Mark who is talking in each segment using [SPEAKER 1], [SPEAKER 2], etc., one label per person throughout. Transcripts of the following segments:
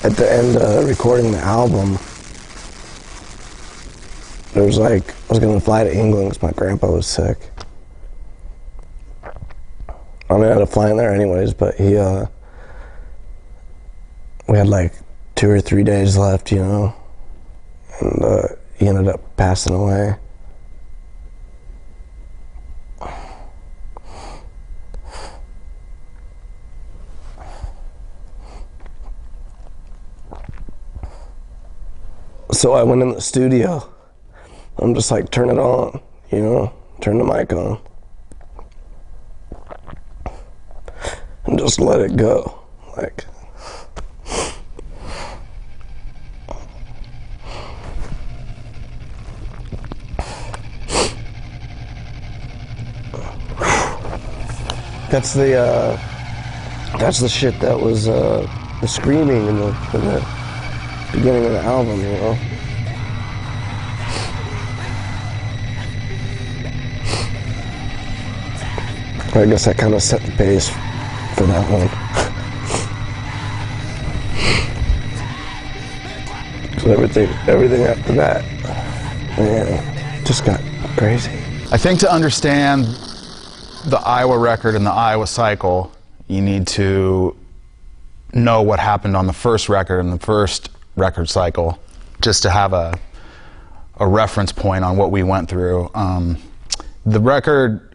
[SPEAKER 1] at the end of recording the album, there was like, I was gonna fly to England because my grandpa was sick. I mean, I had to fly in there anyways, but we had like 2 or 3 days left, you know, and he ended up passing away. So I went in the studio. I'm just like, turn it on, you know, turn the mic on. And just let it go, like. That's the shit that was the screaming in the beginning of the album, you know. I guess that kind of set the pace for that one. So everything after that, man, just got crazy.
[SPEAKER 2] I think to understand the Iowa record and the Iowa cycle, you need to know what happened on the first record and the first record cycle, just to have a reference point on what we went through. The record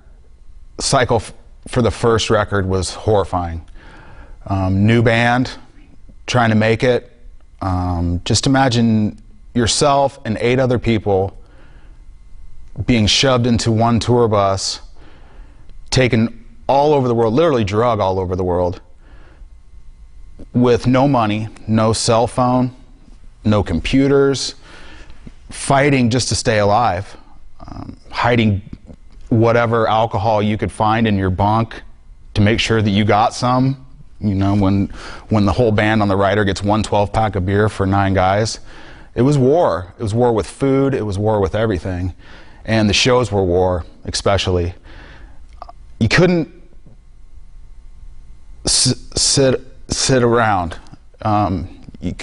[SPEAKER 2] cycle for the first record was horrifying. New band, trying to make it. Just imagine yourself and 8 other people being shoved into one tour bus, taken all over the world, literally drug all over the world, with no money, no cell phone, no computers, fighting just to stay alive, hiding whatever alcohol you could find in your bunk to make sure that you got some. You know, when the whole band on the rider gets one 12-pack of beer for 9 guys. It was war. It was war with food. It was war with everything. And the shows were war, especially. You couldn't sit around. You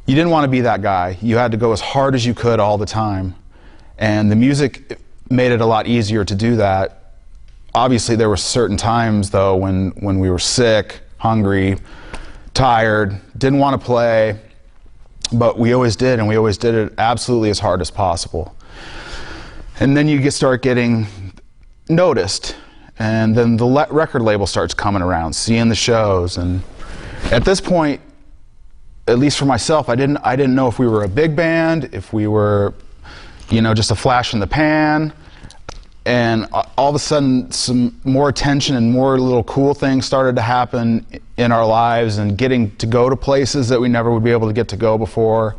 [SPEAKER 2] didn't want to be that guy. You had to go as hard as you could all the time. And the music made it a lot easier to do that. Obviously, there were certain times, though, when we were sick, hungry, tired, didn't want to play, but we always did, and we always did it absolutely as hard as possible. And then you start getting noticed, and then the record label starts coming around, seeing the shows, and at this point, at least for myself, I didn't know if we were a big band, if we were, you know, just a flash in the pan. And all of a sudden, some more attention and more little cool things started to happen in our lives, and getting to go to places that we never would be able to get to go before.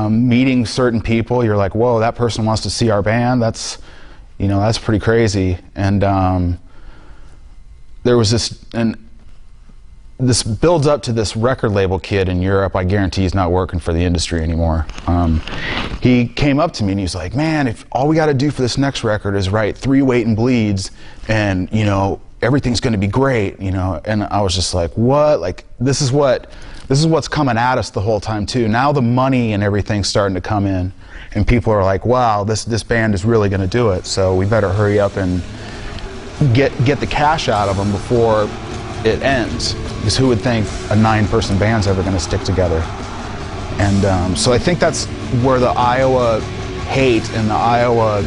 [SPEAKER 2] Meeting certain people, you're like, whoa, that person wants to see our band. That's, you know, that's pretty crazy. And there was this builds up to this record label kid in Europe. I guarantee he's not working for the industry anymore. He came up to me and he was like, man, if all we got to do for this next record is write 3 Wait and Bleeds, and, you know, everything's going to be great, you know. And I was just like, what? Like, this is what's coming at us the whole time too. Now the money and everything's starting to come in, and people are like, wow, this band is really going to do it. So we better hurry up and get the cash out of them before it ends. Because who would think a 9-person band's ever going to stick together? And so I think that's where the Iowa hate and the Iowa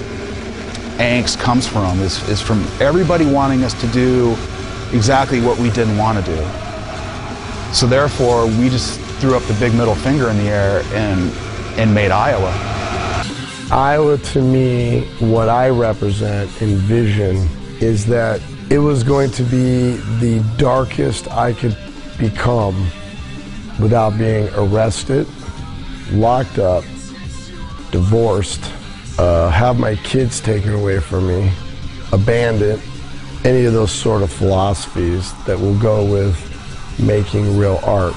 [SPEAKER 2] angst comes from, is from everybody wanting us to do exactly what we didn't want to do. So therefore, we just threw up the big middle finger in the air and made Iowa.
[SPEAKER 1] Iowa, to me, what I represent in vision is that it was going to be the darkest I could become without being arrested, locked up, divorced, have my kids taken away from me, abandoned, any of those sort of philosophies that will go with making real art.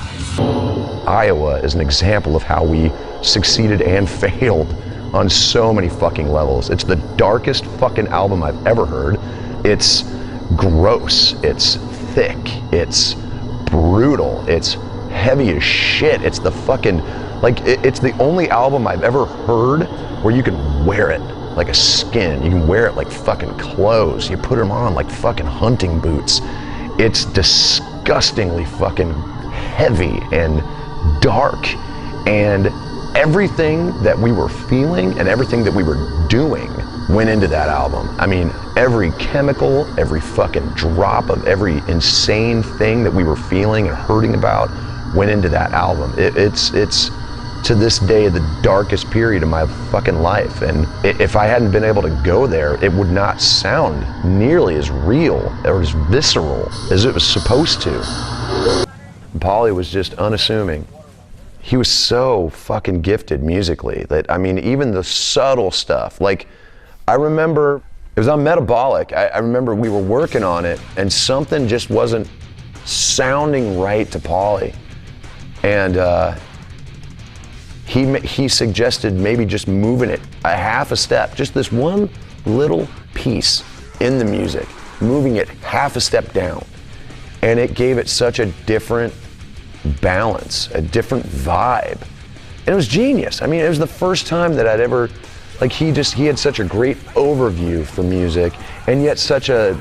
[SPEAKER 3] Iowa is an example of how we succeeded and failed on so many fucking levels. It's the darkest fucking album I've ever heard. It's gross, it's thick, it's brutal, it's heavy as shit. It's the fucking, like, it's the only album I've ever heard where you can wear it like a skin. You can wear it like fucking clothes. You put them on like fucking hunting boots. It's disgustingly fucking heavy and dark, and everything that we were feeling and everything that we were doing went into that album. I mean, every chemical, every fucking drop of every insane thing that we were feeling and hurting about went into that album. It's to this day the darkest period of my fucking life, and if I hadn't been able to go there, it would not sound nearly as real or as visceral as it was supposed to. Paulie was just unassuming. He was so fucking gifted musically that, I mean, even the subtle stuff, like, I remember, it was on Metabolic, I remember we were working on it and something just wasn't sounding right to Paulie. And he suggested maybe just moving it a half a step, just this one little piece in the music, moving it half a step down. And it gave it such a different balance, a different vibe. And it was genius. I mean, it was the first time that I'd ever, like, he had such a great overview for music, and yet such a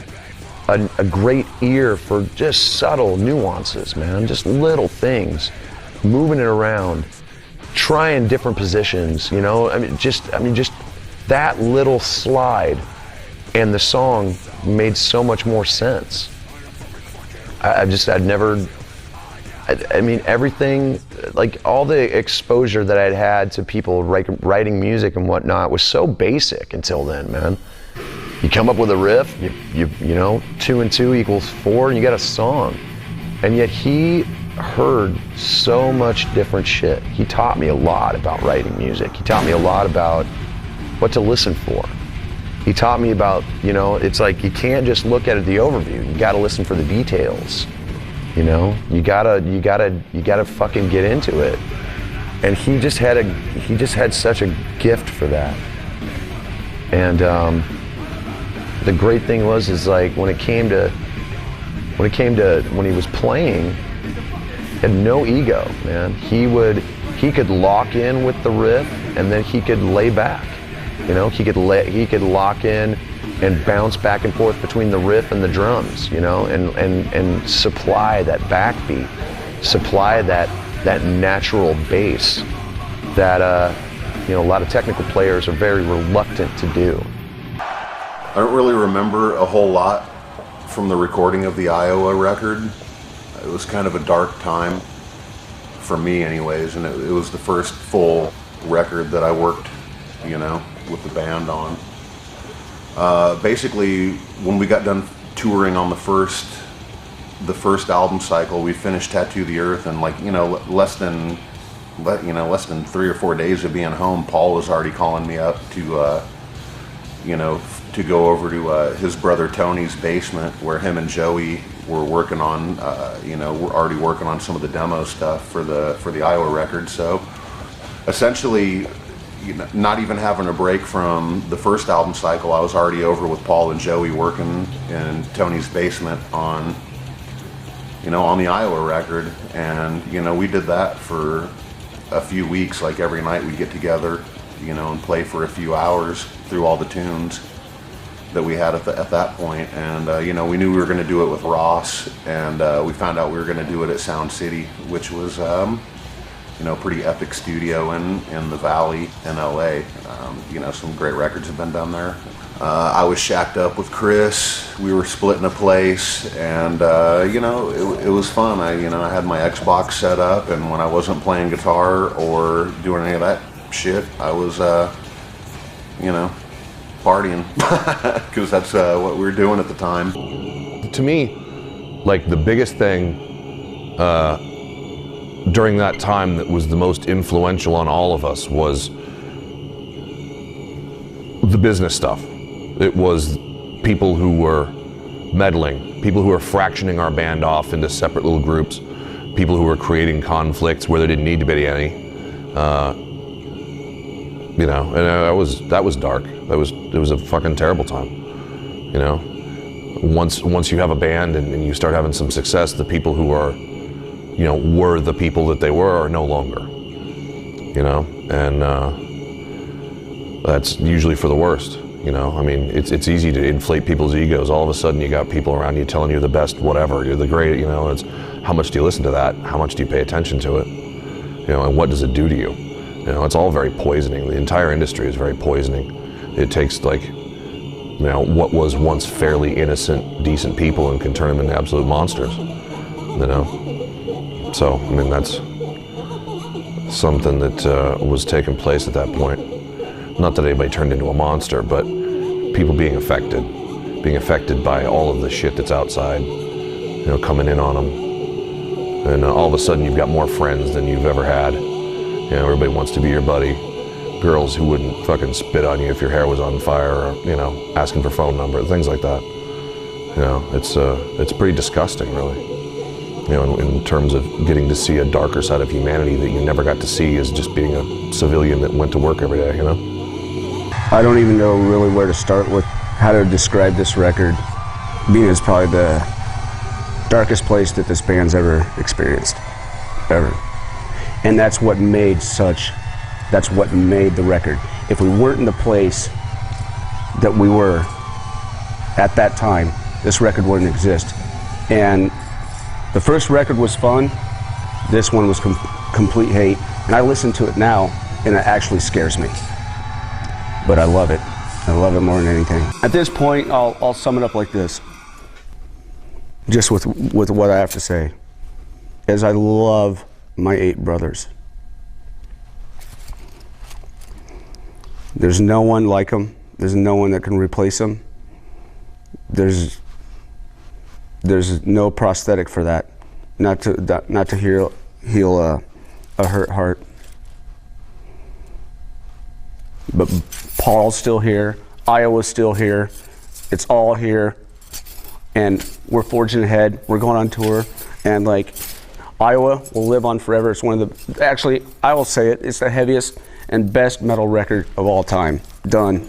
[SPEAKER 3] great ear for just subtle nuances, man, just little things, moving it around, trying different positions, you know. I mean, just that little slide, and the song made so much more sense. I mean, everything, like all the exposure that I'd had to people writing music and whatnot was so basic until then, man. You come up with a riff, you know, 2 and 2 equals 4, and you got a song. And yet he heard so much different shit. He taught me a lot about writing music. He taught me a lot about what to listen for. He taught me about, you know, it's like you can't just look at the overview. You got to listen for the details. You know, you gotta fucking get into it. And he just had such a gift for that. And the great thing was like when he was playing, he had no ego, man. He could lock in with the riff, and then he could lay back. You know, he could lock in and bounce back and forth between the riff and the drums, you know, and supply that backbeat, supply that natural bass that you know, a lot of technical players are very reluctant to do.
[SPEAKER 4] I don't really remember a whole lot from the recording of the Iowa record. It was kind of a dark time for me anyways, and it was the first full record that I worked, you know, with the band on. Basically, when we got done touring on the first album cycle, we finished Tattoo the Earth, and like, you know, less than 3 or 4 days of being home, Paul was already calling me up to, you know, to go over to his brother Tony's basement, where him and Joey were working on, you know, we're already working on some of the demo stuff for the Iowa record. So essentially, you know, not even having a break from the first album cycle, I was already over with Paul and Joey working in Tony's basement on, you know, on the Iowa record. And, you know, we did that for a few weeks. Like every night we'd get together, you know, and play for a few hours through all the tunes that we had at that point. And, you know, we knew we were going to do it with Ross, and we found out we were going to do it at Sound City, which was, you know, pretty epic studio in the Valley in LA. You know, some great records have been done there. I was shacked up with Chris. We were splitting a place, and you know, it was fun. I had my Xbox set up, and when I wasn't playing guitar or doing any of that shit, I was, you know, partying, because that's what we were doing at the time.
[SPEAKER 5] To me, like, the biggest thing during that time that was the most influential on all of us was the business stuff. It was people who were meddling, people who were fractioning our band off into separate little groups, people who were creating conflicts where there didn't need to be any. You know, and that was dark. It was a fucking terrible time. You know, once you have a band and you start having some success, the people who are you know, were the people that they were are no longer, you know, and that's usually for the worst, you know. I mean, it's easy to inflate people's egos. All of a sudden you got people around you telling you the best whatever, you're the great, you know. It's how much do you listen to that? How much do you pay attention to it? You know, and what does it do to you? You know, it's all very poisoning. The entire industry is very poisoning. It takes, like, you know, what was once fairly innocent, decent people and can turn them into absolute monsters, you know. So, I mean, that's something that was taking place at that point. Not that anybody turned into a monster, but people being affected by all of the shit that's outside, you know, coming in on them. And all of a sudden you've got more friends than you've ever had. You know, everybody wants to be your buddy. Girls who wouldn't fucking spit on you if your hair was on fire, or, you know, asking for phone number, things like that. You know, it's pretty disgusting, really. You know, in terms of getting to see a darker side of humanity that you never got to see as just being a civilian that went to work every day, you know?
[SPEAKER 6] I don't even know really where to start with how to describe this record, being as probably the darkest place that this band's ever experienced, ever. And that's what made the record. If we weren't in the place that we were at that time, this record wouldn't exist. And the first record was fun, this one was complete hate, and I listen to it now and it actually scares me. But I love it. I love it more than anything. At this point, I'll sum it up like this, just with what I have to say, is I love my 8 brothers. There's no one like them. There's no one that can replace them. There's no prosthetic for that. Not to heal a hurt heart. But Paul's still here. Iowa's still here. It's all here, and we're forging ahead. We're going on tour, and like, Iowa will live on forever. It's one of the, actually, I will say it, it's the heaviest and best metal record of all time. Done.